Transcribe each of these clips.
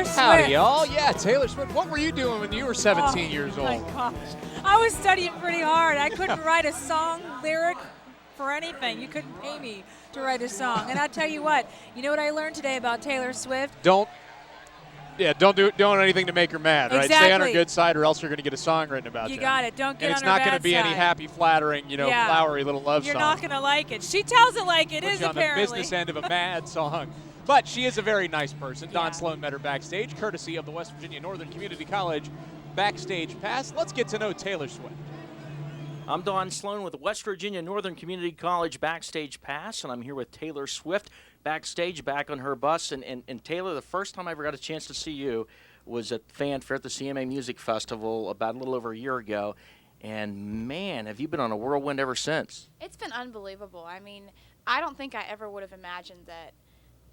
Taylor Swift. Howdy, y'all. Yeah, Taylor Swift. What were you doing when you were 17 years old? Oh, my gosh. I was studying pretty hard. I couldn't write a song lyric for anything. You couldn't pay me to write a song. And I tell you what I learned today about Taylor Swift? Don't do anything to make her mad, right? Exactly. Stay on her good side or else you're going to get a song written about you. You got it. Don't get and on it's her not bad going to be any side. happy, flattering, flowery little love You're song. not going to like it. She tells it like it Put is, you on apparently. the business end of a mad song. But she is a very nice person. Yeah. Don Sloan met her backstage, courtesy of the West Virginia Northern Community College Backstage Pass. Let's get to know Taylor Swift. I'm Don Sloan with the West Virginia Northern Community College Backstage Pass, and I'm here with Taylor Swift backstage, back on her bus. And Taylor, the first time I ever got a chance to see you was at Fanfare at the CMA Music Festival about a little over a year ago. And, man, have you been on a whirlwind ever since? It's been unbelievable. I mean, I don't think I ever would have imagined that,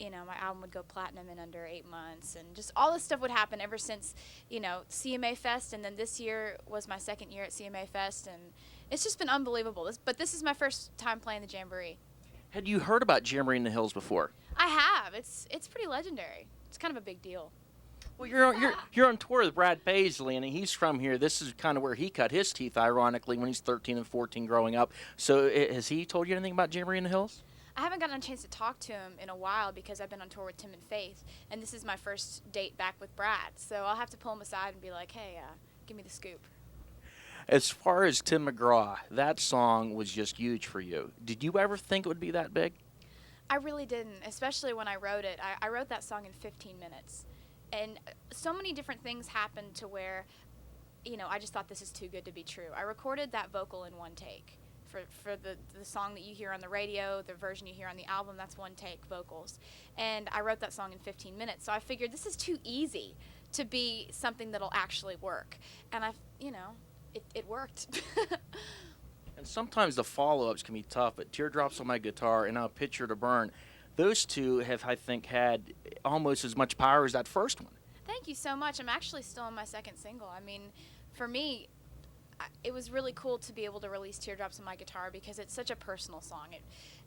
my album would go platinum in under 8 months. And just all this stuff would happen ever since, CMA Fest. And then this year was my second year at CMA Fest. And it's just been unbelievable. But this is my first time playing the Jamboree. Had you heard about Jamboree in the Hills before? I have. It's pretty legendary. It's kind of a big deal. Well, you're on tour with Brad Paisley, and he's from here. This is kind of where he cut his teeth, ironically, when he's 13 and 14 growing up. So has he told you anything about Jamboree in the Hills? I haven't gotten a chance to talk to him in a while because I've been on tour with Tim and Faith, and this is my first date back with Brad. So I'll have to pull him aside and be like, hey, give me the scoop. As far as Tim McGraw, that song was just huge for you. Did you ever think it would be that big? I really didn't, especially when I wrote it. I wrote that song in 15 minutes. And so many different things happened to where, I just thought this is too good to be true. I recorded that vocal in one take. For the song that you hear on the radio, the version you hear on the album, that's one take vocals. And I wrote that song in 15 minutes. So I figured this is too easy to be something that'll actually work. And it worked. And sometimes the follow-ups can be tough, but Teardrops on My Guitar and now Picture to Burn, those two have, I think, had almost as much power as that first one. Thank you so much. I'm actually still on my second single. I mean, for me, it was really cool to be able to release Teardrops on My Guitar because it's such a personal song. It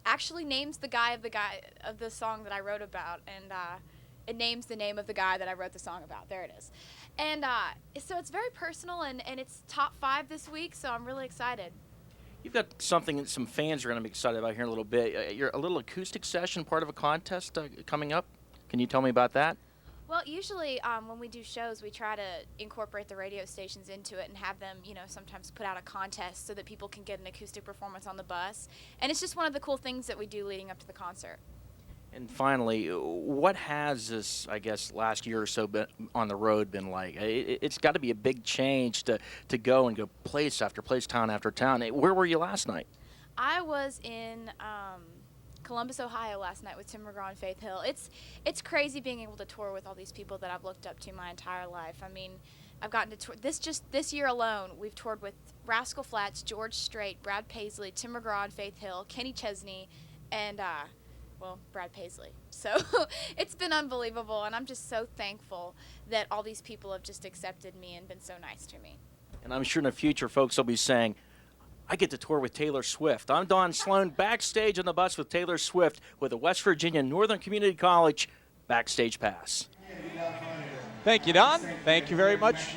actually names the guy of the song that I wrote about, and it names the name of the guy that I wrote the song about. There it is. And so it's very personal, and it's top 5 this week, so I'm really excited. You've got something that some fans are going to be excited about here in a little bit. You're a little acoustic session, part of a contest coming up. Can you tell me about that? Well, usually when we do shows, we try to incorporate the radio stations into it and have them, sometimes put out a contest so that people can get an acoustic performance on the bus. And it's just one of the cool things that we do leading up to the concert. And finally, what has this, I guess, last year or so on the road been like? It's got to be a big change to go place after place, town after town. Where were you last night? I was in Columbus, Ohio last night with Tim McGraw and Faith Hill. It's crazy being able to tour with all these people that I've looked up to my entire life. I mean, I've gotten to tour this year alone. We've toured with Rascal Flatts, George Strait, Brad Paisley, Tim McGraw and Faith Hill, Kenny Chesney, and Brad Paisley. So it's been unbelievable, and I'm just so thankful that all these people have just accepted me and been so nice to me. And I'm sure in the future folks will be saying, I get to tour with Taylor Swift. I'm Don Sloan, backstage on the bus with Taylor Swift with the West Virginia Northern Community College Backstage Pass. Thank you, Don. Thank you very much.